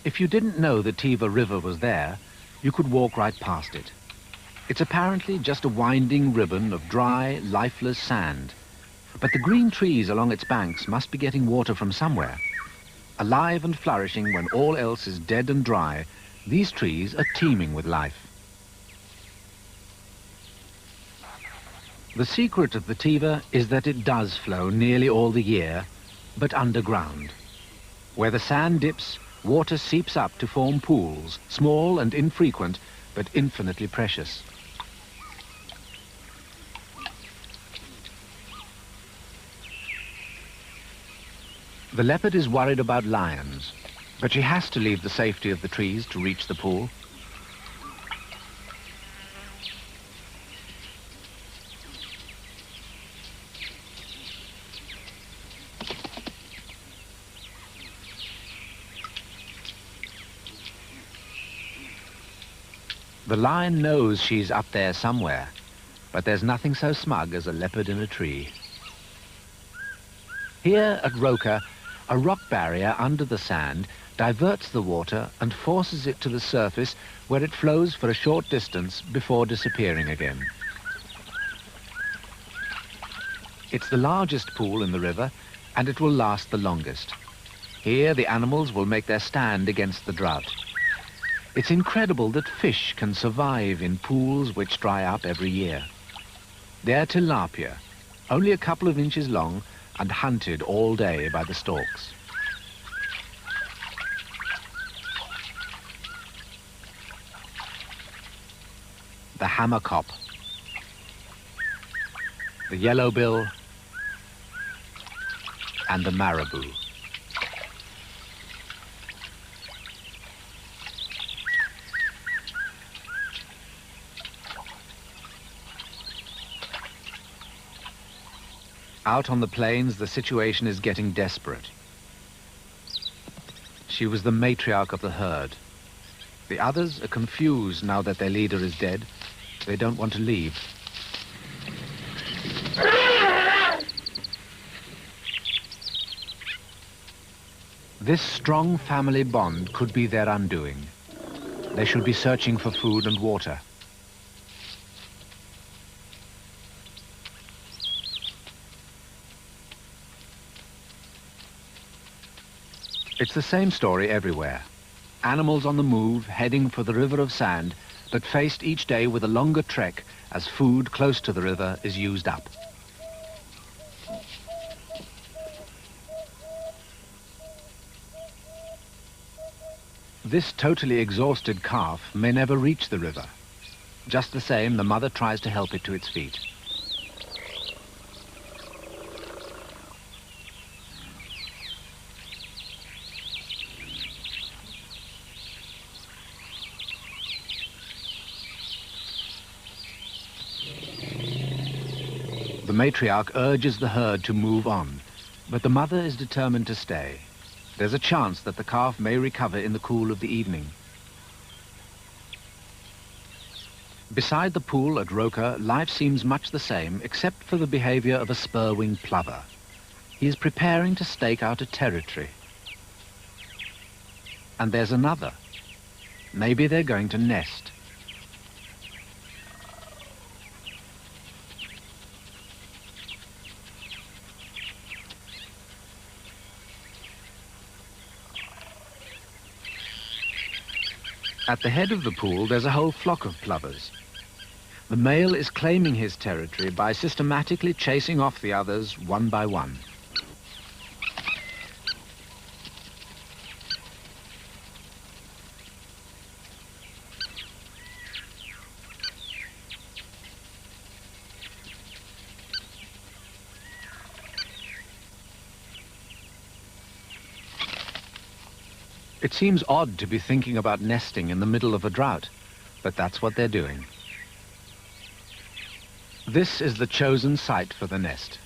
If you didn't know the Tsavo River was there, you could walk right past it. It's apparently just a winding ribbon of dry, lifeless sand. But the green trees along its banks must be getting water from somewhere. Alive and flourishing when all else is dead and dry, these trees are teeming with life. The secret of the Tsavo is that it does flow nearly all the year, but underground. Where the sand dips, water seeps up to form pools, small and infrequent, but infinitely precious. The leopard is worried about lions, but she has to leave the safety of the trees to reach the pool. The lion knows she's up there somewhere, but there's nothing so smug as a leopard in a tree. Here at Roka, a rock barrier under the sand diverts the water and forces it to the surface where it flows for a short distance before disappearing again. It's the largest pool in the river, and it will last the longest. Here the animals will make their stand against the drought. It's incredible that fish can survive in pools which dry up every year. They're tilapia, only a couple of inches long and hunted all day by the storks. The hammerkop, the yellowbill, and the marabou. Out on the plains, the situation is getting desperate. She was the matriarch of the herd. The others are confused now that their leader is dead. They don't want to leave. This strong family bond could be their undoing. They should be searching for food and water. It's the same story everywhere. Animals on the move, heading for the river of sand, but faced each day with a longer trek as food close to the river is used up. This totally exhausted calf may never reach the river. Just the same, the mother tries to help it to its feet. The matriarch urges the herd to move on, but the mother is determined to stay. There's a chance that the calf may recover in the cool of the evening. Beside the pool at Roka, life seems much the same, except for the behavior of a spur-winged plover. He is preparing to stake out a territory. And there's another. Maybe they're going to nest. At the head of the pool, there's a whole flock of plovers. The male is claiming his territory by systematically chasing off the others one by one. It seems odd to be thinking about nesting in the middle of a drought, but that's what they're doing. This is the chosen site for the nest.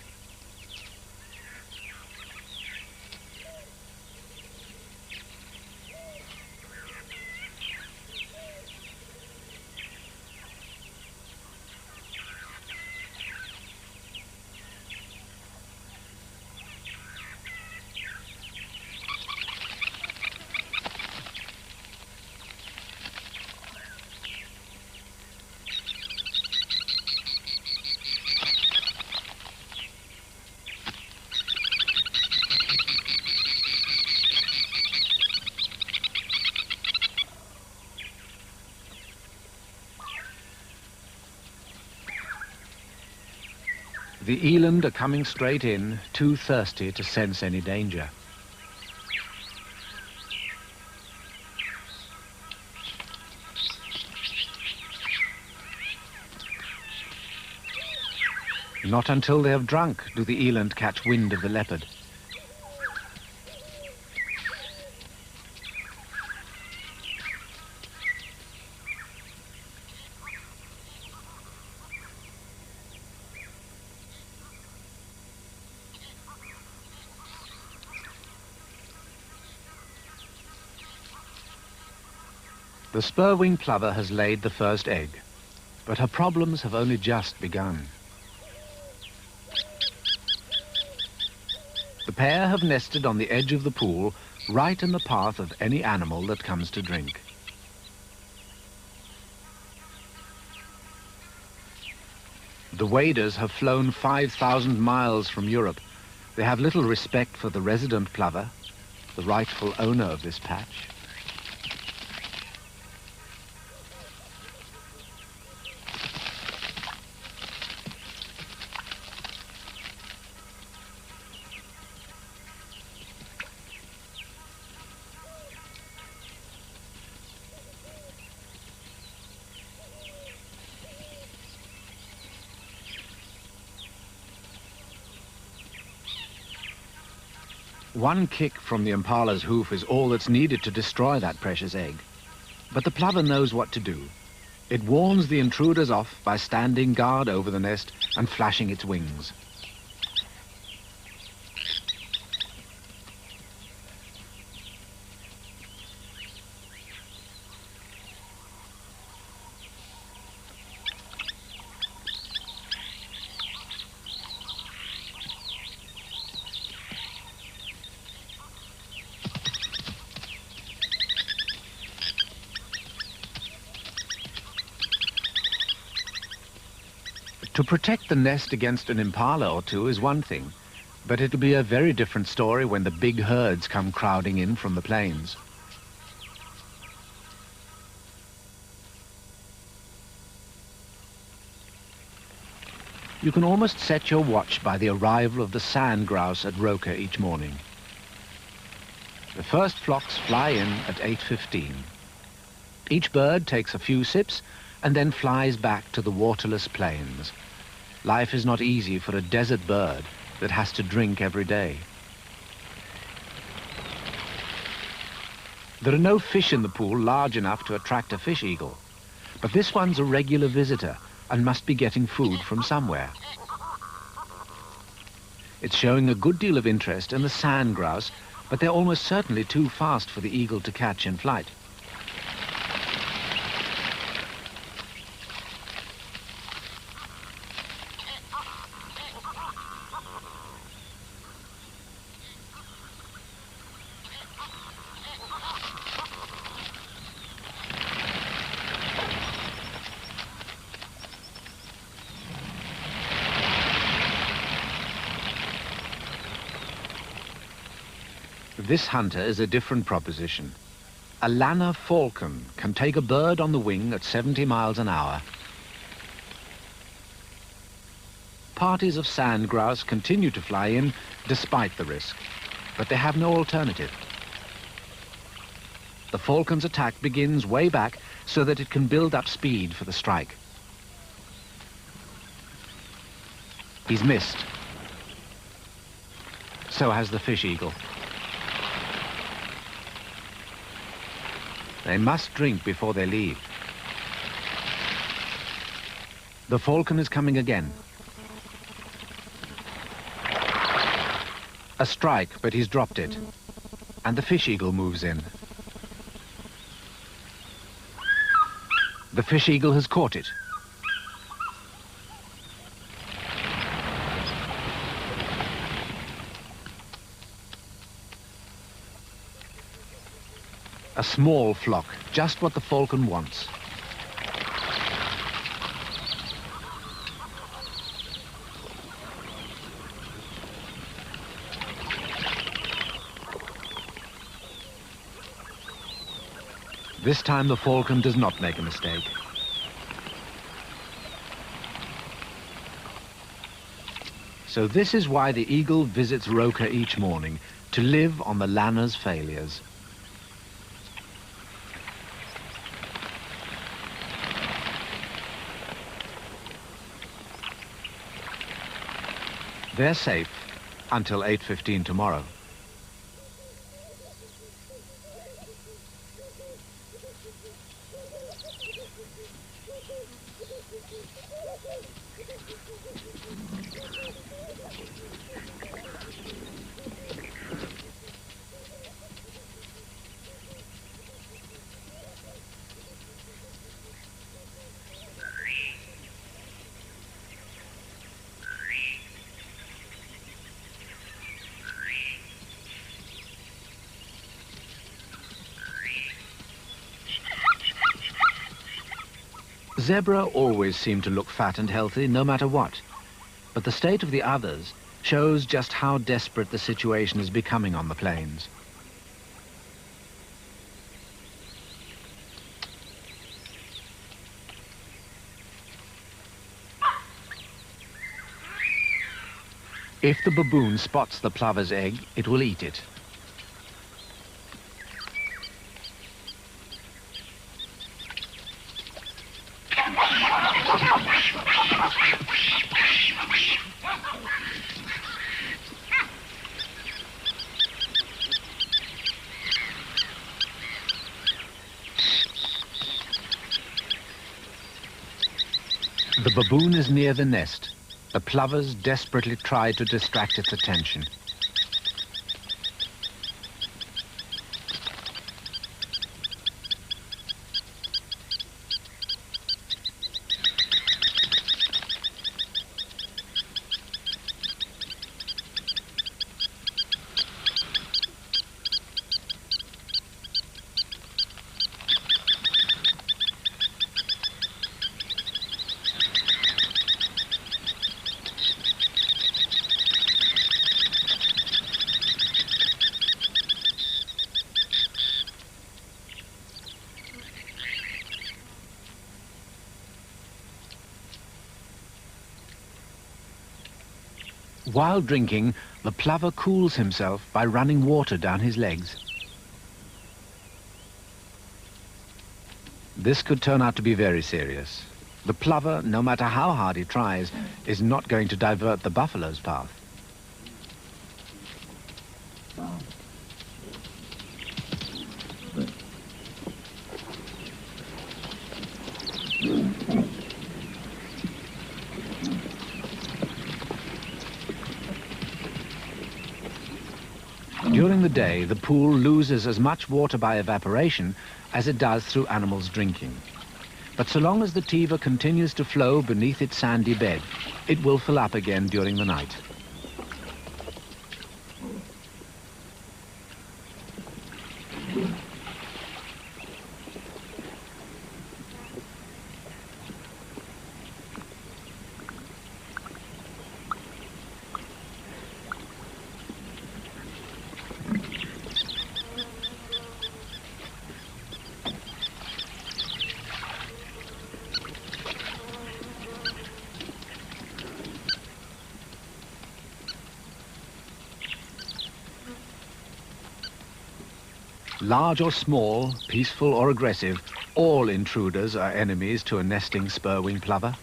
The eland are coming straight in, too thirsty to sense any danger. Not until they have drunk do the eland catch wind of the leopard. The spur-wing plover has laid the first egg, but her problems have only just begun. The pair have nested on the edge of the pool, right in the path of any animal that comes to drink. The waders have flown 5,000 miles from Europe. They have little respect for the resident plover, the rightful owner of this patch. One kick from the impala's hoof is all that's needed to destroy that precious egg. But the plover knows what to do. It warns the intruders off by standing guard over the nest and flashing its wings. To protect the nest against an impala or two is one thing, but it'll be a very different story when the big herds come crowding in from the plains. You can almost set your watch by the arrival of the sand grouse at Roker each morning. The first flocks fly in at 8:15. Each bird takes a few sips and then flies back to the waterless plains. Life is not easy for a desert bird that has to drink every day. There are no fish in the pool large enough to attract a fish eagle, but this one's a regular visitor and must be getting food from somewhere. It's showing a good deal of interest in the sand grouse, but they're almost certainly too fast for the eagle to catch in flight. This hunter is a different proposition. A lanner falcon can take a bird on the wing at 70 miles an hour. Parties of sand grouse continue to fly in despite the risk, but they have no alternative. The falcon's attack begins way back so that it can build up speed for the strike. He's missed. So has the fish eagle. They must drink before they leave. The falcon is coming again. A strike, but he's dropped it. And the fish eagle moves in. The fish eagle has caught it. A small flock, just what the falcon wants. This time the falcon does not make a mistake. So this is why the eagle visits Roka each morning, to live on the lanner's failures. They're safe until 8:15 tomorrow. Zebra always seem to look fat and healthy, no matter what. But the state of the others shows just how desperate the situation is becoming on the plains. If the baboon spots the plover's egg, it will eat it. The baboon is near the nest. The plovers desperately try to distract its attention. While drinking, the plover cools himself by running water down his legs. This could turn out to be very serious. The plover, no matter how hard he tries, is not going to divert the buffalo's path. During the day, the pool loses as much water by evaporation as it does through animals drinking. But so long as the Tsavo continues to flow beneath its sandy bed, it will fill up again during the night. Large or small, peaceful or aggressive, all intruders are enemies to a nesting spur-wing plover.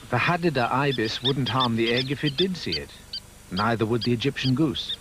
The Hadida ibis wouldn't harm the egg if it did see it. Neither would the Egyptian goose.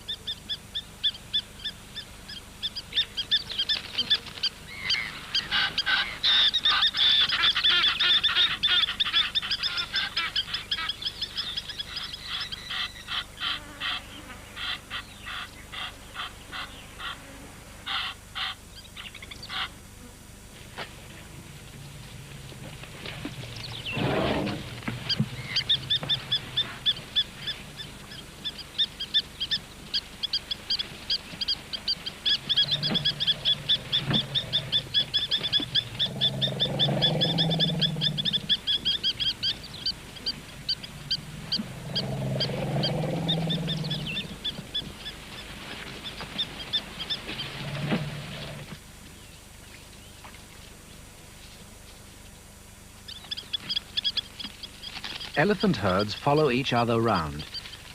Elephant herds follow each other round.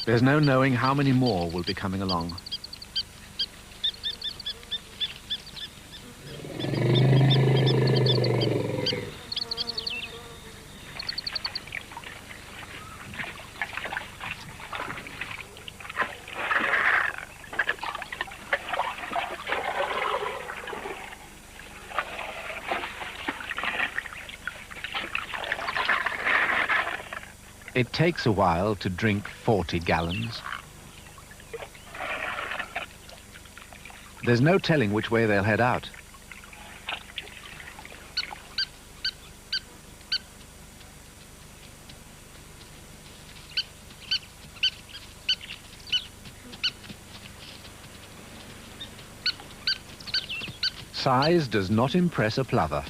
There's no knowing how many more will be coming along. It takes a while to drink 40 gallons. There's no telling which way they'll head out. Size does not impress a plover.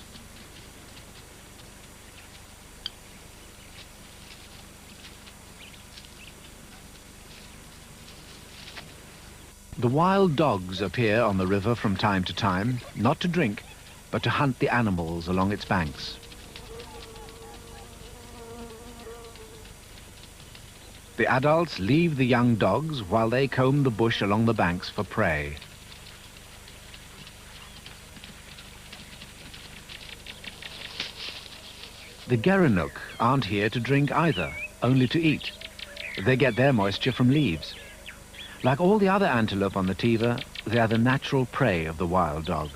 The wild dogs appear on the river from time to time, not to drink, but to hunt the animals along its banks. The adults leave the young dogs while they comb the bush along the banks for prey. The gerenuk aren't here to drink either, only to eat. They get their moisture from leaves. Like all the other antelope on the Tiva, they are the natural prey of the wild dog.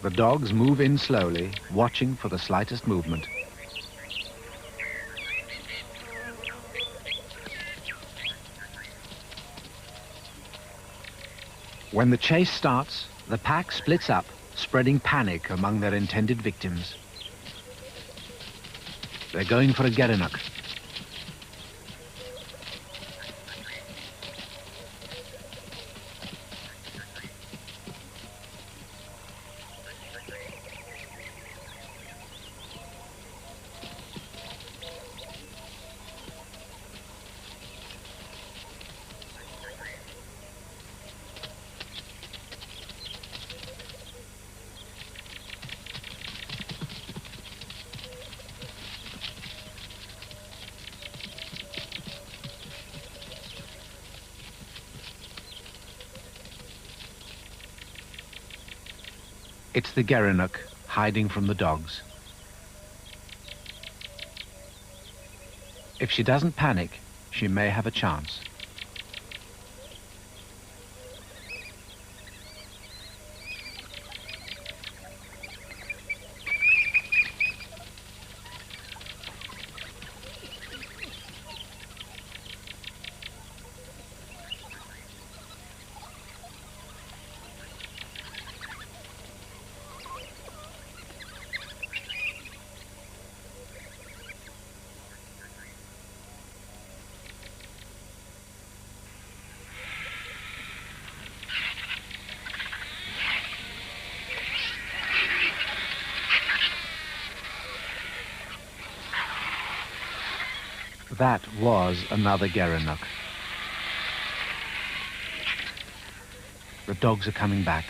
The dogs move in slowly, watching for the slightest movement. When the chase starts, the pack splits up, spreading panic among their intended victims. They're going for a gerenuk. It's the gerenuk hiding from the dogs. If she doesn't panic, she may have a chance. That was another gerenuk. The dogs are coming back.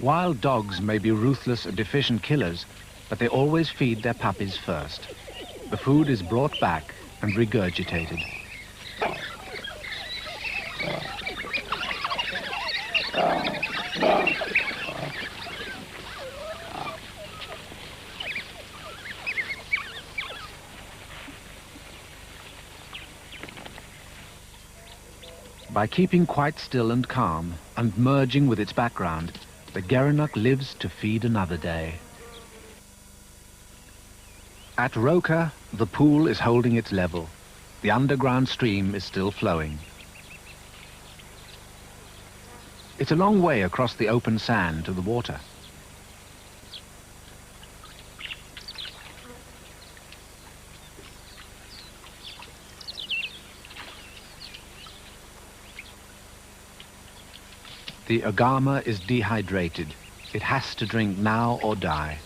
Wild dogs may be ruthless and efficient killers, but they always feed their puppies first. The food is brought back and regurgitated. By keeping quite still and calm and merging with its background, the gerenuk lives to feed another day. At Roka, the pool is holding its level. The underground stream is still flowing. It's a long way across the open sand to the water. The agama is dehydrated. It has to drink now or die.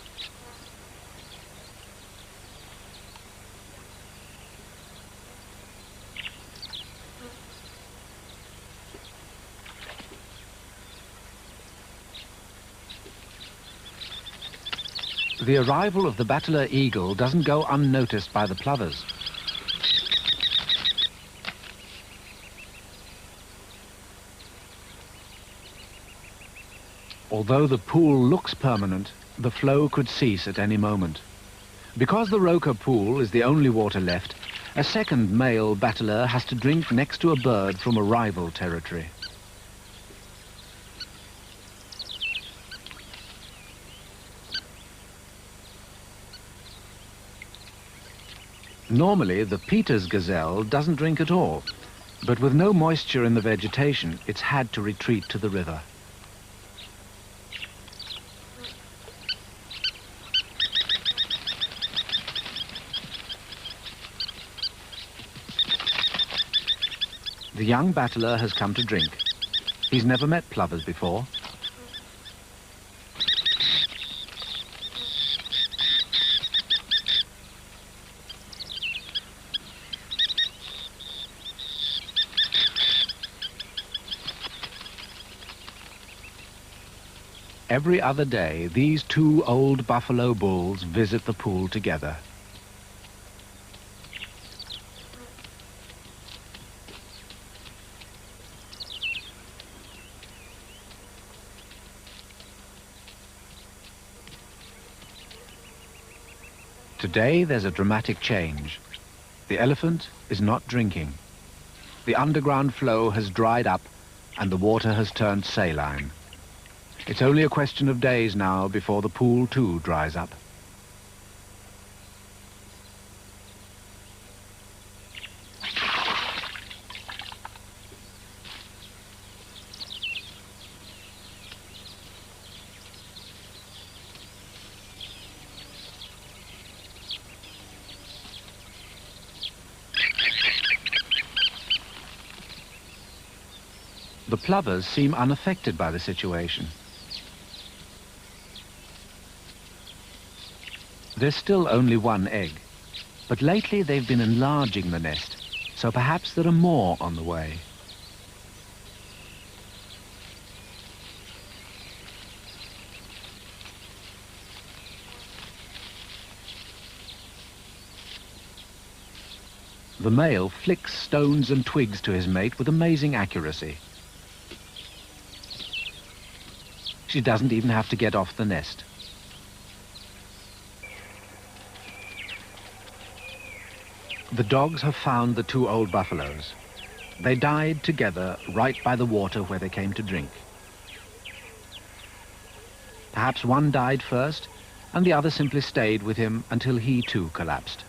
The arrival of the bateleur eagle doesn't go unnoticed by the plovers. Although the pool looks permanent, the flow could cease at any moment. Because the Roker pool is the only water left, a second male bateleur has to drink next to a bird from a rival territory. Normally, the Peters gazelle doesn't drink at all, but with no moisture in the vegetation, it's had to retreat to the river. The young bateleur has come to drink. He's never met plovers before. Every other day, these two old buffalo bulls visit the pool together. Today, there's a dramatic change. The elephant is not drinking. The underground flow has dried up and the water has turned saline. It's only a question of days now before the pool too dries up. The plovers seem unaffected by the situation. There's still only one egg, but lately they've been enlarging the nest, so perhaps there are more on the way. The male flicks stones and twigs to his mate with amazing accuracy. She doesn't even have to get off the nest. The dogs have found the two old buffaloes. They died together right by the water where they came to drink. Perhaps one died first, and the other simply stayed with him until he too collapsed.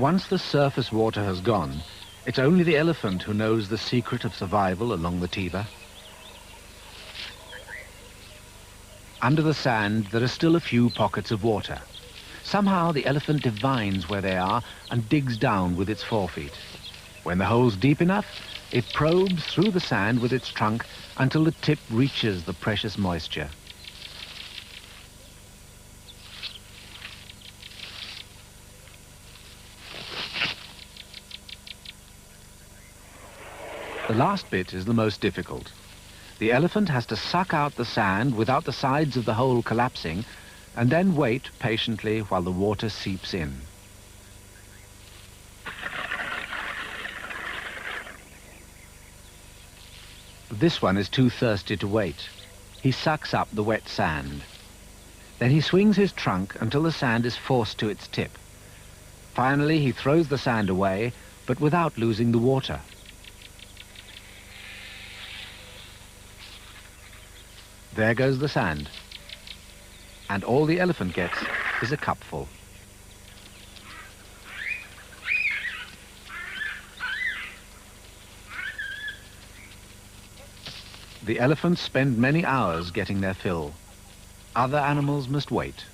Once the surface water has gone, it's only the elephant who knows the secret of survival along the Tiber. Under the sand, there are still a few pockets of water. Somehow the elephant divines where they are and digs down with its forefeet. When the hole's deep enough, it probes through the sand with its trunk until the tip reaches the precious moisture. The last bit is the most difficult. The elephant has to suck out the sand without the sides of the hole collapsing, and then wait patiently while the water seeps in. This one is too thirsty to wait. He sucks up the wet sand. Then he swings his trunk until the sand is forced to its tip. Finally, he throws the sand away, but without losing the water. There goes the sand. And all the elephant gets is a cupful. The elephants spend many hours getting their fill. Other animals must wait.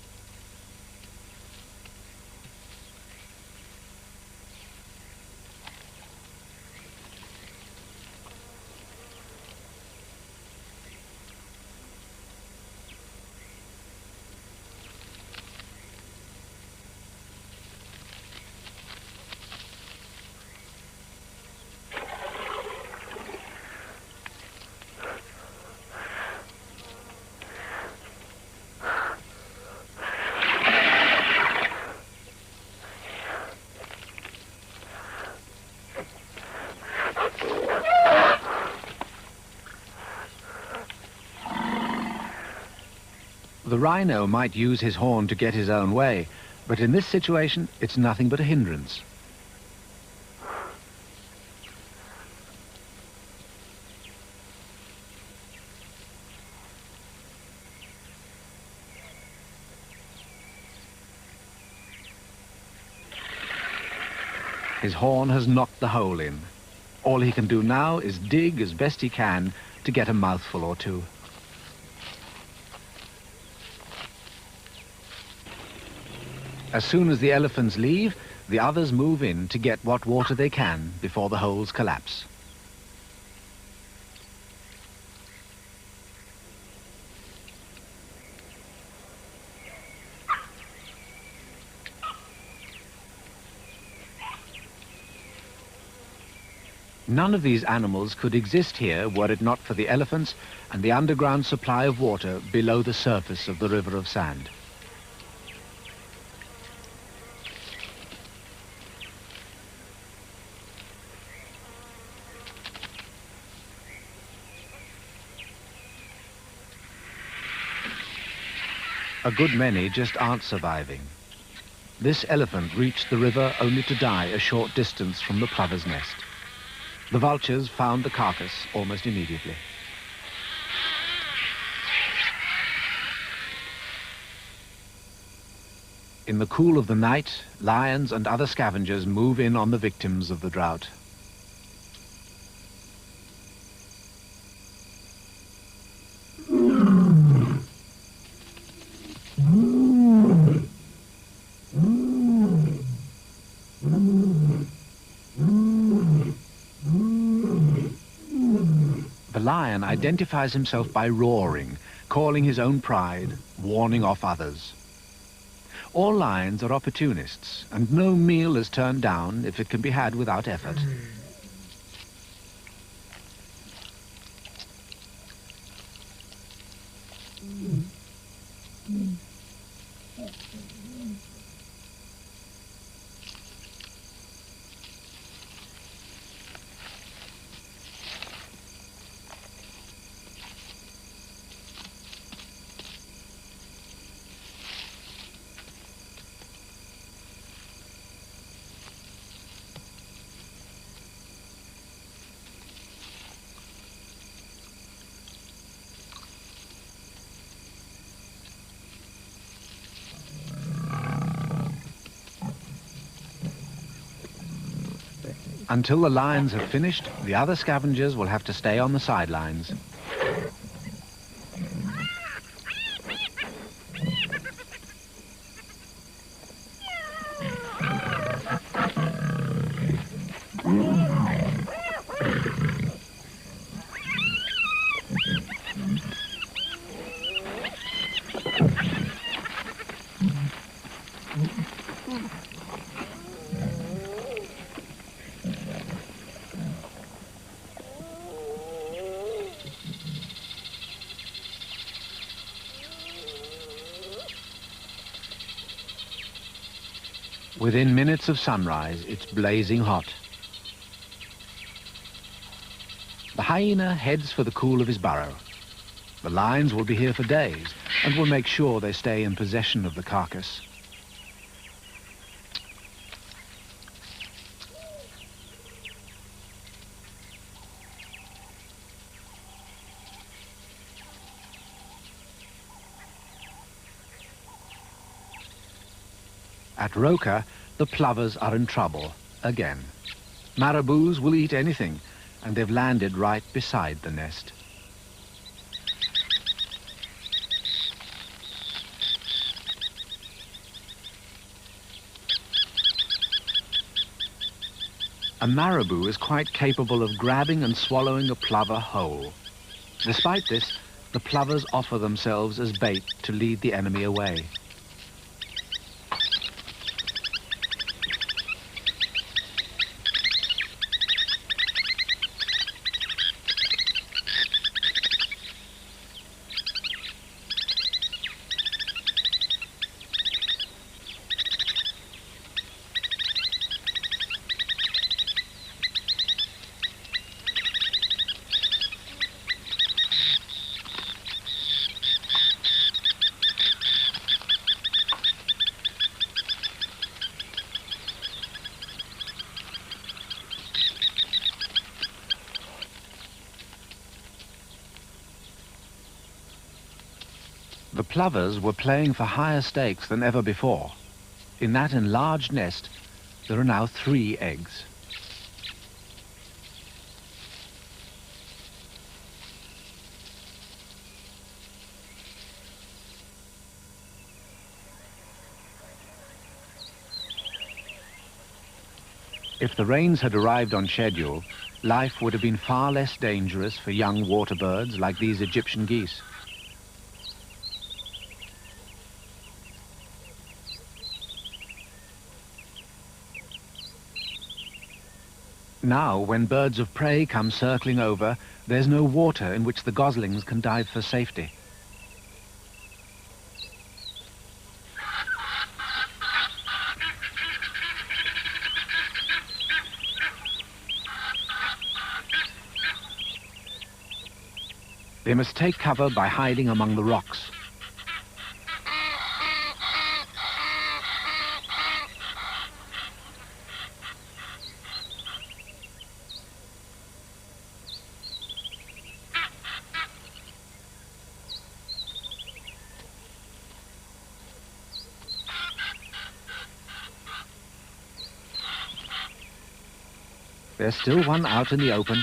The rhino might use his horn to get his own way, but in this situation, it's nothing but a hindrance. His horn has knocked the hole in. All he can do now is dig as best he can to get a mouthful or two. As soon as the elephants leave, the others move in to get what water they can before the holes collapse. None of these animals could exist here were it not for the elephants and the underground supply of water below the surface of the river of sand. A good many just aren't surviving. This elephant reached the river only to die a short distance from the plover's nest. The vultures found the carcass almost immediately. In the cool of the night, lions and other scavengers move in on the victims of the drought. The lion identifies himself by roaring, calling his own pride, warning off others. All lions are opportunists, and no meal is turned down if it can be had without effort. Until the lions have finished, the other scavengers will have to stay on the sidelines. Within minutes of sunrise, it's blazing hot. The hyena heads for the cool of his burrow. The lions will be here for days and will make sure they stay in possession of the carcass. At Roka, the plovers are in trouble again. Marabous will eat anything, and they've landed right beside the nest. A marabou is quite capable of grabbing and swallowing a plover whole. Despite this, the plovers offer themselves as bait to lead the enemy away. The plovers were playing for higher stakes than ever before. In that enlarged nest, there are now 3 eggs. If the rains had arrived on schedule, life would have been far less dangerous for young water birds like these Egyptian geese. Now, when birds of prey come circling over, there's no water in which the goslings can dive for safety. They must take cover by hiding among the rocks. There's still one out in the open.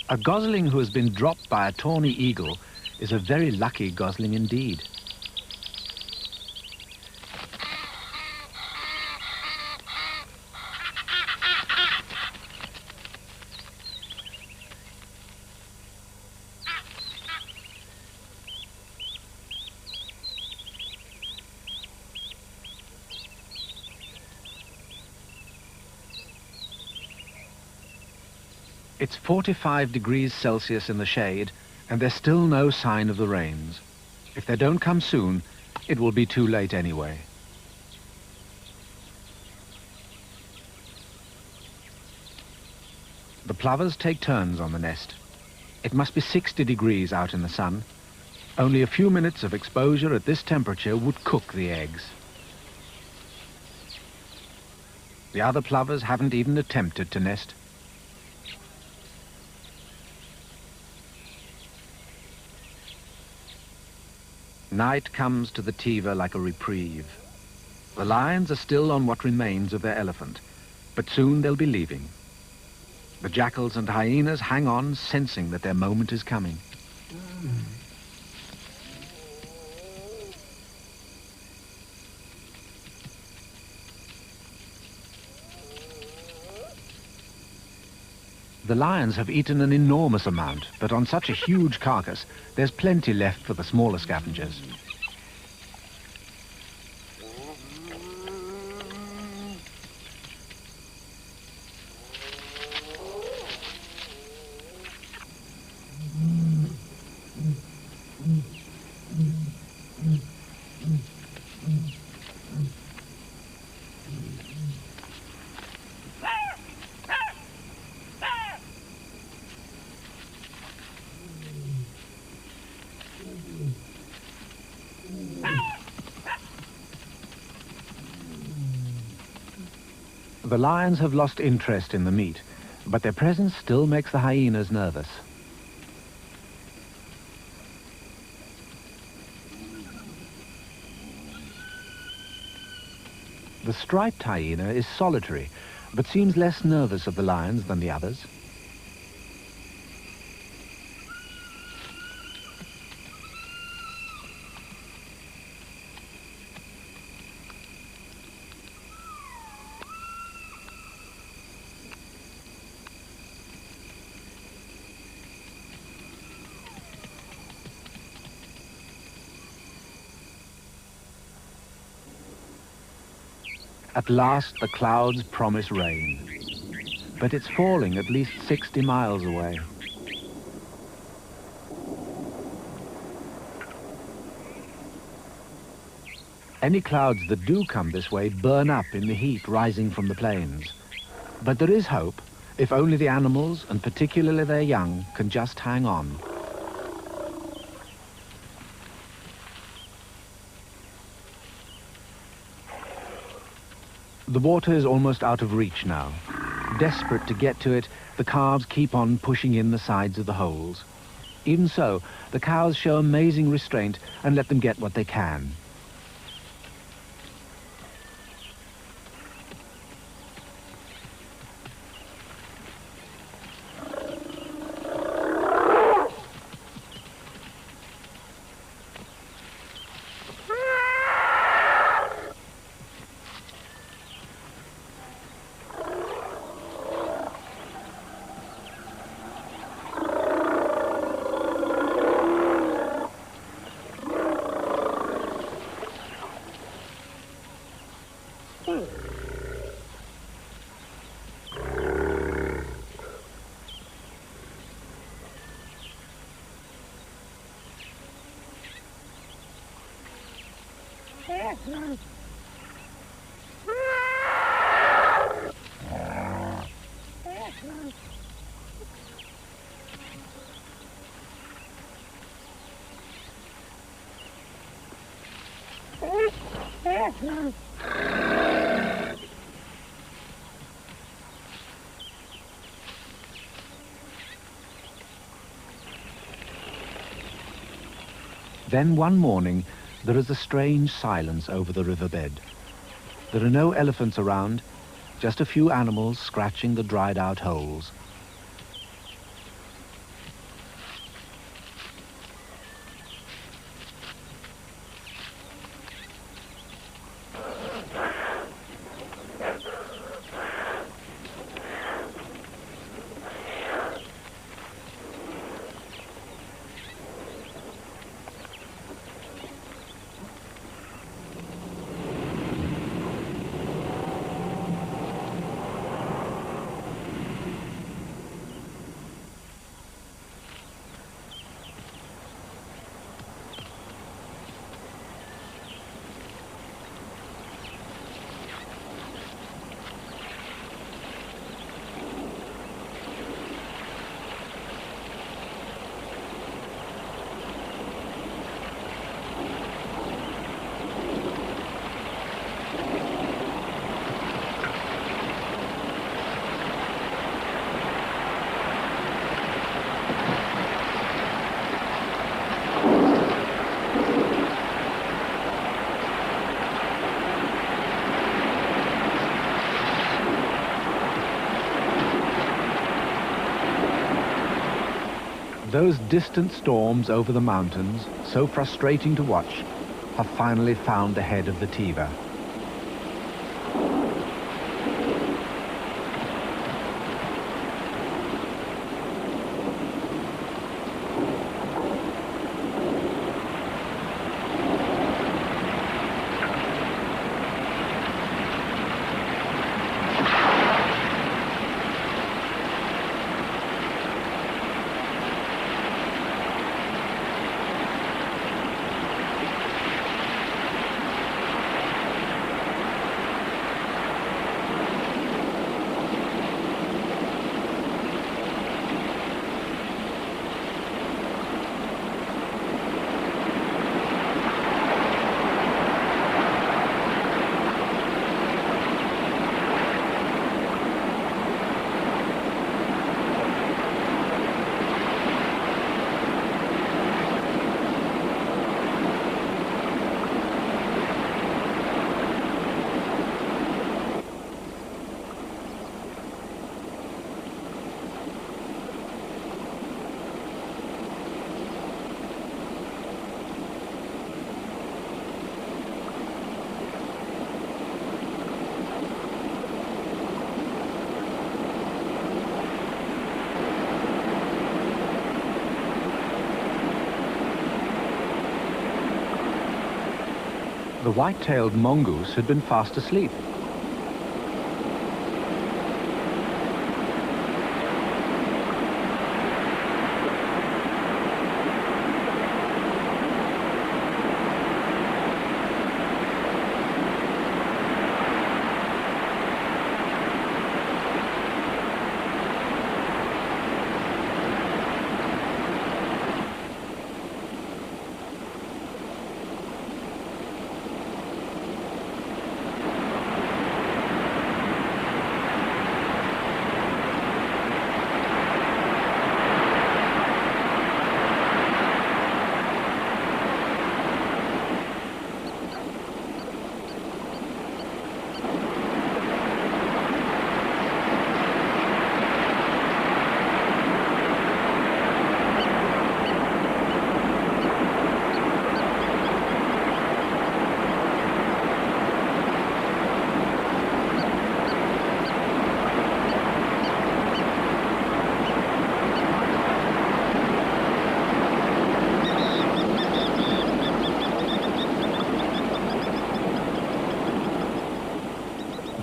A gosling who has been dropped by a tawny eagle is a very lucky gosling indeed. It's 45 degrees Celsius in the shade, and there's still no sign of the rains. If they don't come soon, it will be too late anyway. The plovers take turns on the nest. It must be 60 degrees out in the sun. Only a few minutes of exposure at this temperature would cook the eggs. The other plovers haven't even attempted to nest. Night comes to the Tiva like a reprieve. The lions are still on what remains of their elephant, but soon they'll be leaving. The jackals and hyenas hang on, sensing that their moment is coming. The lions have eaten an enormous amount, but on such a huge carcass, there's plenty left for the smaller scavengers. The lions have lost interest in the meat, But their presence still makes the hyenas nervous. The striped hyena is solitary, but seems less nervous of the lions than the others. At last, the clouds promise rain, but it's falling at least 60 miles away. Any clouds that do come this way burn up in the heat rising from the plains. But there is hope, if only the animals, and particularly their young, can just hang on. The water is almost out of reach now. Desperate to get to it, the calves keep on pushing in the sides of the holes. Even so, the cows show amazing restraint and let them get what they can. Then one morning, there is a strange silence over the riverbed. There are no elephants around, just a few animals scratching the dried-out holes. Those distant storms over the mountains, so frustrating to watch, have finally found the head of the Tsavo. The white-tailed mongoose had been fast asleep.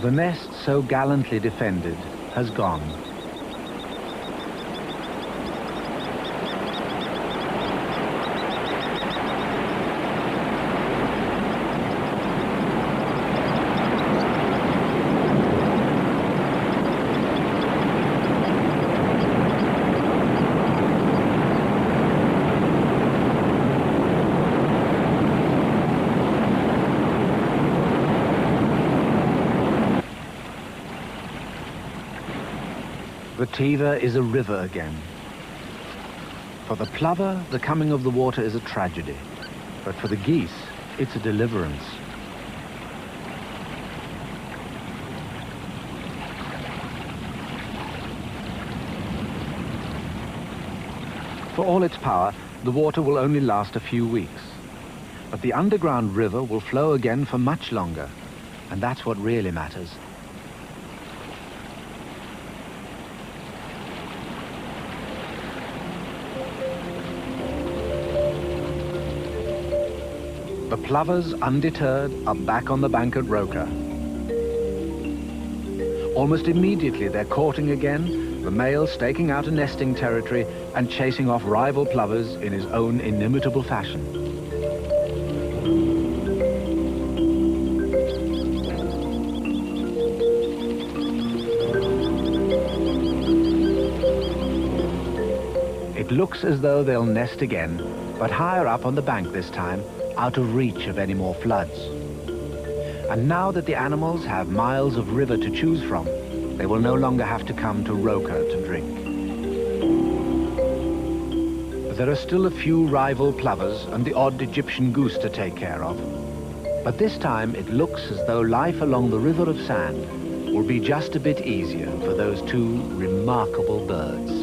The nest so gallantly defended has gone. The Tsavo is a river again. For the plover, the coming of the water is a tragedy, but for the geese, it's a deliverance. For all its power, the water will only last a few weeks. But the underground river will flow again for much longer, and that's what really matters. The plovers, undeterred, are back on the bank at Roka. Almost immediately they're courting again, the male staking out a nesting territory and chasing off rival plovers in his own inimitable fashion. It looks as though they'll nest again, but higher up on the bank this time, out of reach of any more floods. And now that the animals have miles of river to choose from, they will no longer have to come to Roka to drink. But there are still a few rival plovers and the odd Egyptian goose to take care of. But this time it looks as though life along the river of sand will be just a bit easier for those two remarkable birds.